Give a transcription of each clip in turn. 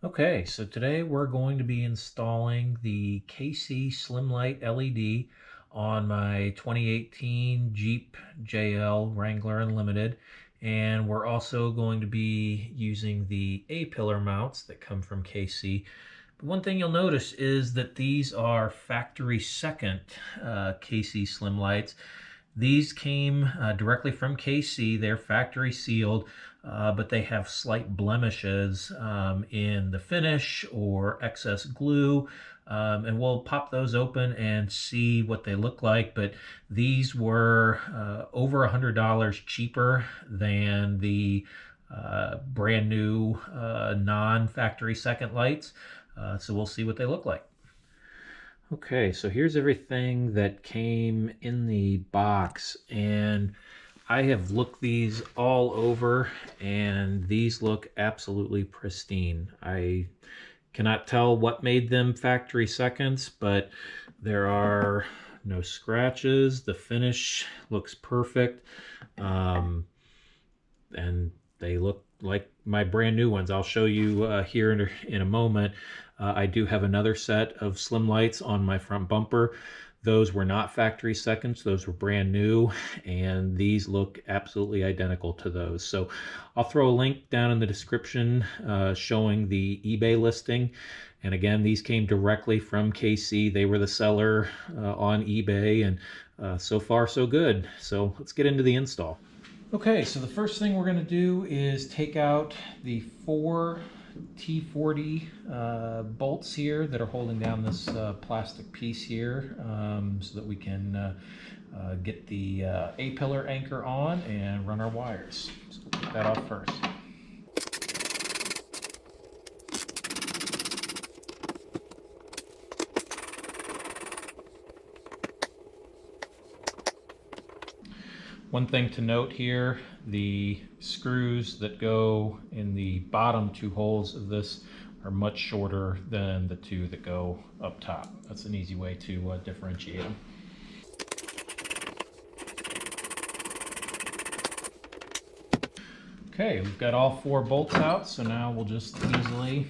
Okay, so today we're going to be installing the KC Slimlite LED on my 2018 Jeep JL Wrangler Unlimited, and we're also going to be using the A-Pillar mounts that come from KC. But one thing you'll notice is that these are factory second KC Slimlites. These came directly from KC. They're factory sealed, but they have slight blemishes in the finish or excess glue. And we'll pop those open and see what they look like. But these were over $100 cheaper than the brand new non-factory second lights. So we'll see what they look like. Okay, so here's everything that came in the box, and I have looked these all over, and these look absolutely pristine. I cannot tell what made them factory seconds, but there are no scratches. The finish looks perfect, and they look like my brand new ones. I'll show you here in a moment. I do have another set of Slimlites on my front bumper. Those were not factory seconds, those were brand new, and these look absolutely identical to those. So I'll throw a link down in the description showing the eBay listing. And again, these came directly from KC. They were the seller on eBay, and so far so good. So let's get into the install. Okay, so the first thing we're going to do is take out the 4 T40 bolts here that are holding down this plastic piece here, so that we can get the A-pillar anchor on and run our wires. So we'll get that off first. One thing to note here, the screws that go in the bottom 2 holes of this are much shorter than the 2 that go up top. That's an easy way to differentiate them. Okay, we've got all 4 bolts out, so now we'll just easily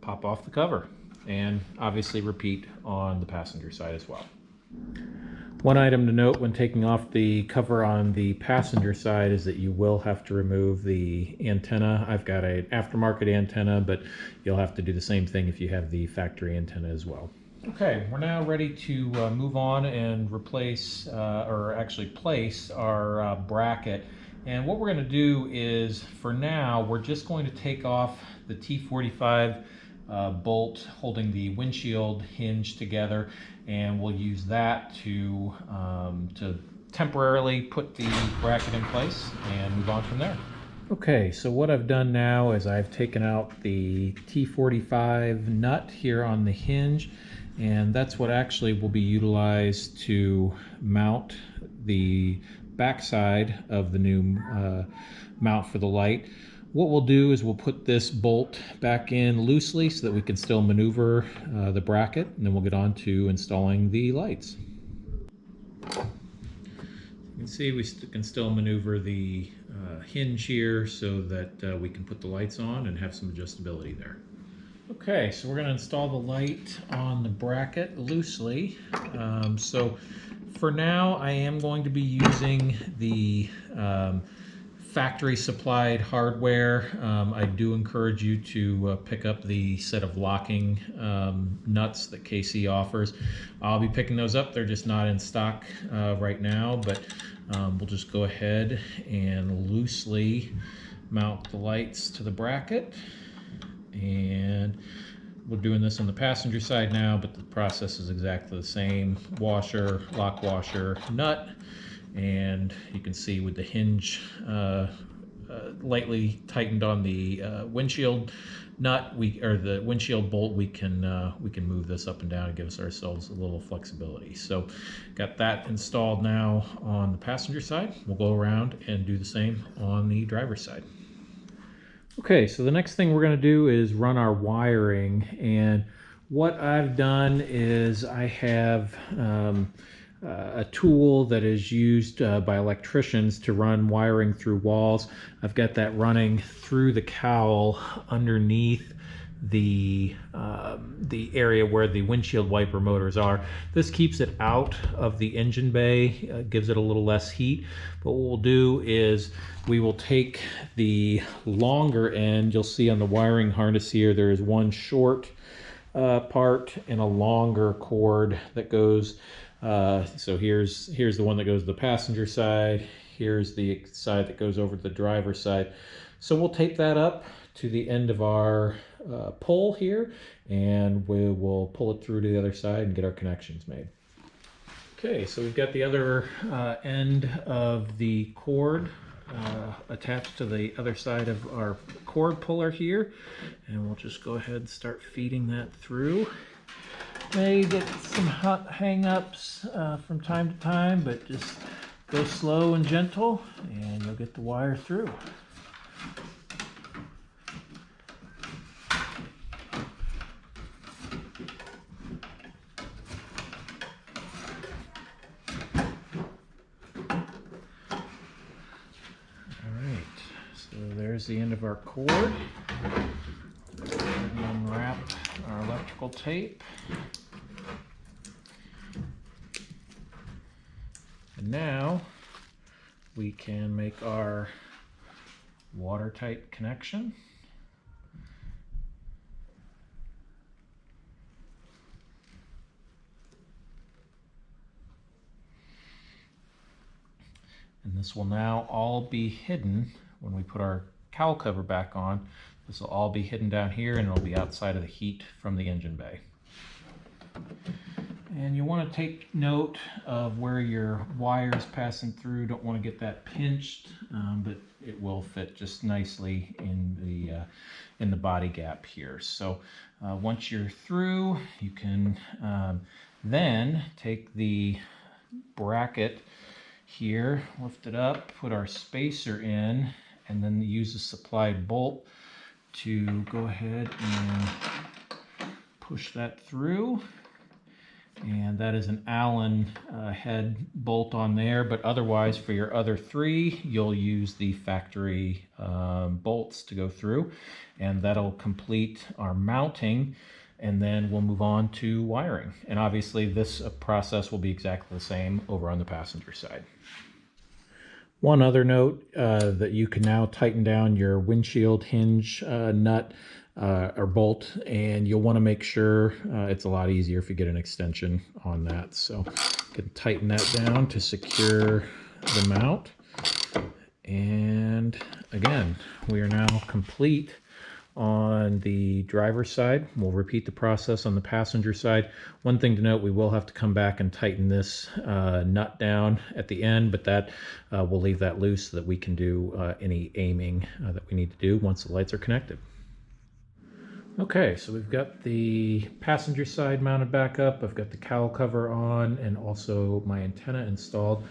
pop off the cover and obviously repeat on the passenger side as well. One item to note when taking off the cover on the passenger side is that you will have to remove the antenna. I've got an aftermarket antenna, but you'll have to do the same thing if you have the factory antenna as well. Okay, we're now ready to move on and replace, or actually place our bracket. And what we're going to do is, for now, we're just going to take off the T45 bolt holding the windshield hinge together, and we'll use that to temporarily put the bracket in place and move on from there. Okay, so what I've done now is I've taken out the T45 nut here on the hinge, and that's what actually will be utilized to mount the backside of the new mount for the light. What we'll do is we'll put this bolt back in loosely so that we can still maneuver the bracket, and then we'll get on to installing the lights. You can see we can still maneuver the hinge here so that we can put the lights on and have some adjustability there. Okay, so we're going to install the light on the bracket loosely. So for now I am going to be using the factory supplied hardware. I do encourage you to pick up the set of locking nuts that KC offers. I'll be picking those up. They're just not in stock right now, but we'll just go ahead and loosely mount the lights to the bracket. And we're doing this on the passenger side now, but the process is exactly the same. Washer, lock washer, nut. And you can see with the hinge lightly tightened on the windshield nut, or the windshield bolt, we can move this up and down and give ourselves a little flexibility. So got that installed now on the passenger side. We'll go around and do the same on the driver's side. Okay, so the next thing we're going to do is run our wiring, and what I've done is I have a tool that is used by electricians to run wiring through walls. I've got that running through the cowl underneath the area where the windshield wiper motors are. This keeps it out of the engine bay, gives it a little less heat. But what we'll do is we will take the longer end. You'll see on the wiring harness here, there is one short part and a longer cord that goes. So here's the one that goes to the passenger side. Here's the side that goes over to the driver's side. So we'll tape that up to the end of our pole here, and we will pull it through to the other side and get our connections made. Okay, so we've got the other end of the cord attached to the other side of our cord puller here, and we'll just go ahead and start feeding that through. May get some hang-ups from time to time, but just go slow and gentle and you'll get the wire through. There's the end of our cord. And unwrap our electrical tape. And now we can make our watertight connection. And this will now all be hidden when we put our cowl cover back on. This will all be hidden down here, and it'll be outside of the heat from the engine bay. And you want to take note of where your wire is passing through. Don't want to get that pinched, but it will fit just nicely in the body gap here. So once you're through, you can then take the bracket here, lift it up, put our spacer in, and then use the supplied bolt to go ahead and push that through. And that is an Allen head bolt on there, but otherwise for your other three, you'll use the factory bolts to go through, and that'll complete our mounting, and then we'll move on to wiring. And obviously this process will be exactly the same over on the passenger side. One other note, that you can now tighten down your windshield hinge nut or bolt, and you'll want to make sure it's a lot easier if you get an extension on that. So you can tighten that down to secure the mount. And again, we are now complete on the driver's side. We'll repeat the process on the passenger side. One thing to note, we will have to come back and tighten this nut down at the end, but that we'll leave that loose so that we can do any aiming that we need to do once the lights are connected. Okay, so we've got the passenger side mounted back up. I've got the cowl cover on and also my antenna installed.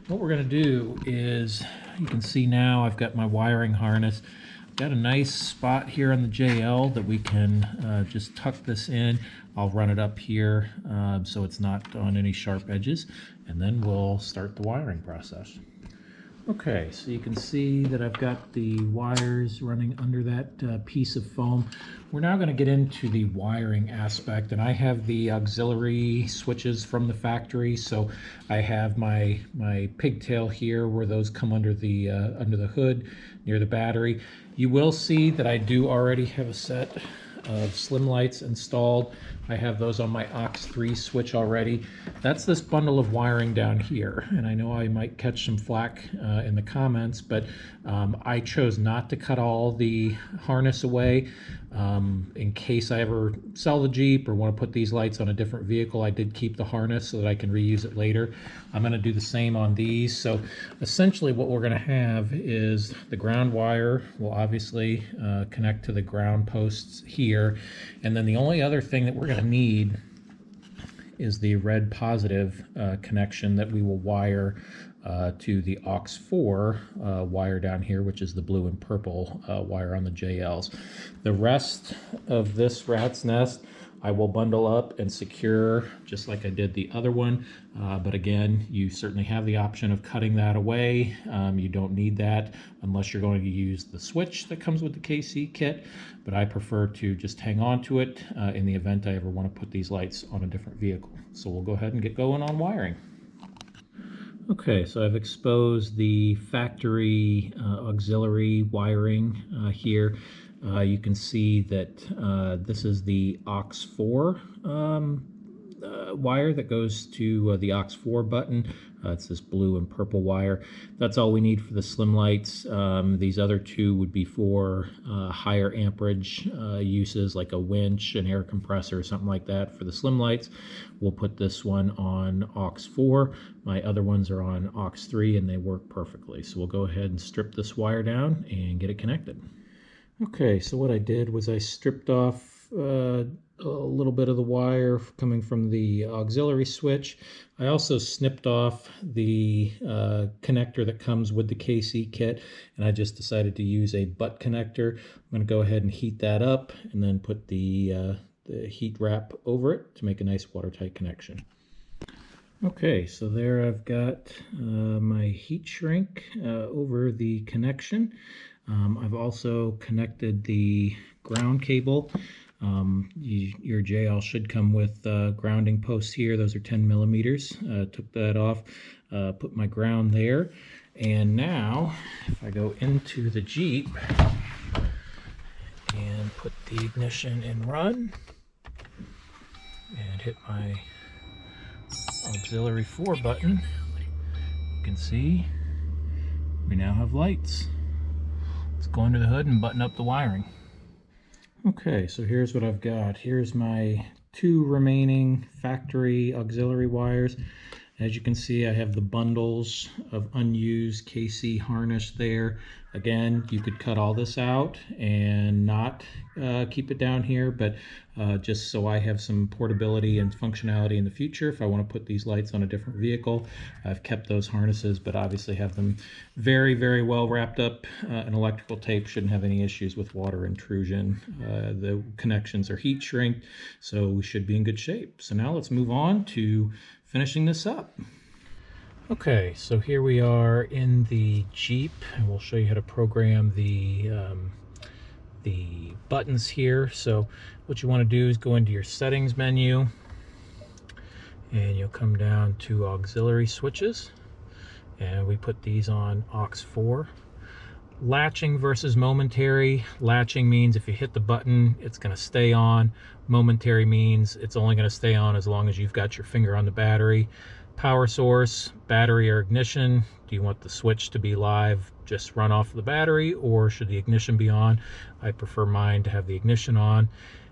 What we're going to do is, you can see now I've got my wiring harness. Got a nice spot here on the JL that we can just tuck this in. I'll run it up here so it's not on any sharp edges, and then we'll start the wiring process. Okay, so you can see that I've got the wires running under that piece of foam. We're now going to get into the wiring aspect, and I have the auxiliary switches from the factory. So I have my pigtail here where those come under the hood near the battery. You will see that I do already have a set of Slimlites installed. I have those on my aux3 switch already. That's this bundle of wiring down here, and I know I might catch some flack in the comments, but I chose not to cut all the harness away in case I ever sell the Jeep or want to put these lights on a different vehicle. I did keep the harness so that I can reuse it later. I'm going to do the same on these. So essentially what we're going to have is the ground wire will obviously connect to the ground posts here, and then the only other thing that we're going to need is the red positive connection that we will wire to the aux4 wire down here, which is the blue and purple wire on the JLs. The rest of this rat's nest I will bundle up and secure just like I did the other one. But again, you certainly have the option of cutting that away. You don't need that unless you're going to use the switch that comes with the KC kit. But I prefer to just hang on to it in the event I ever want to put these lights on a different vehicle. So we'll go ahead and get going on wiring. Okay, so I've exposed the factory auxiliary wiring here. You can see that this is the aux4 wire that goes to the aux4 button. It's this blue and purple wire. That's all we need for the Slimlites. These other two would be for higher amperage uses, like a winch, an air compressor, or something like that. For the Slimlites, we'll put this one on aux4. My other ones are on aux3 and they work perfectly. So we'll go ahead and strip this wire down and get it connected. Okay, so what I did was I stripped off a little bit of the wire coming from the auxiliary switch. I also snipped off the connector that comes with the KC kit, and I just decided to use a butt connector. I'm going to go ahead and heat that up and then put the heat wrap over it to make a nice watertight connection. Okay, so there I've got my heat shrink over the connection. I've also connected the ground cable. Your JL should come with grounding posts here. Those are 10 millimeters. Took that off, put my ground there. And now, if I go into the Jeep and put the ignition in run and hit my auxiliary 4 button, you can see we now have lights. Let's go under the hood and button up the wiring. Okay, so here's what I've got. Here's my 2 remaining factory auxiliary wires. As you can see, I have the bundles of unused KC harness there. Again, you could cut all this out and not keep it down here, but just so I have some portability and functionality in the future, if I want to put these lights on a different vehicle, I've kept those harnesses, but obviously have them very, very well wrapped up in electrical tape. Shouldn't have any issues with water intrusion. The connections are heat shrinked, so we should be in good shape. So now let's move on to finishing this up. Okay, so here we are in the Jeep, and we'll show you how to program the buttons here. So what you want to do is go into your settings menu, and you'll come down to auxiliary switches, and we put these on aux4. Latching versus momentary. Latching means if you hit the button, it's going to stay on. Momentary means it's only going to stay on as long as you've got your finger on the battery. Power source, battery or ignition. Do you want the switch to be live, just run off the battery, or should the ignition be on? I prefer mine to have the ignition on.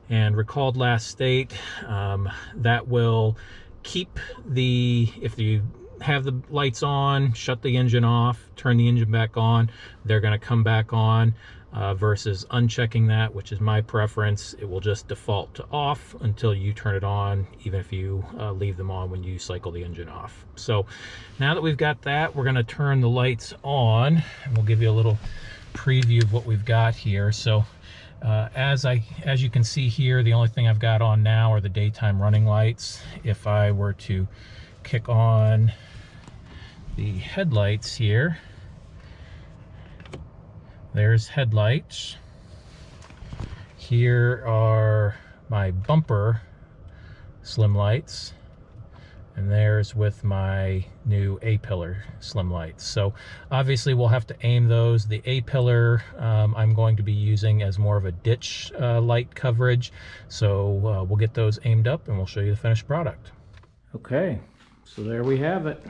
And recalled last state, that will keep if you have the lights on, shut the engine off, turn the engine back on, they're going to come back on, versus unchecking that, which is my preference. It will just default to off until you turn it on, even if you leave them on when you cycle the engine off. So now that we've got that, we're going to turn the lights on, and we'll give you a little preview of what we've got here. So as you can see here, the only thing I've got on now are the daytime running lights. If I were to kick on the headlights here, there's headlights. Here are my bumper Slimlights, and there's with my new A-Pillar Slimlights. So obviously we'll have to aim those. The A-Pillar I'm going to be using as more of a ditch light coverage, so we'll get those aimed up and we'll show you the finished product. Okay, so there we have it.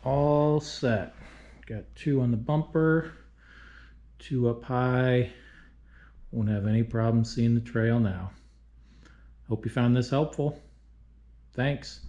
All set. Got 2 on the bumper, 2 up high. Won't have any problem seeing the trail now. Hope you found this helpful. Thanks.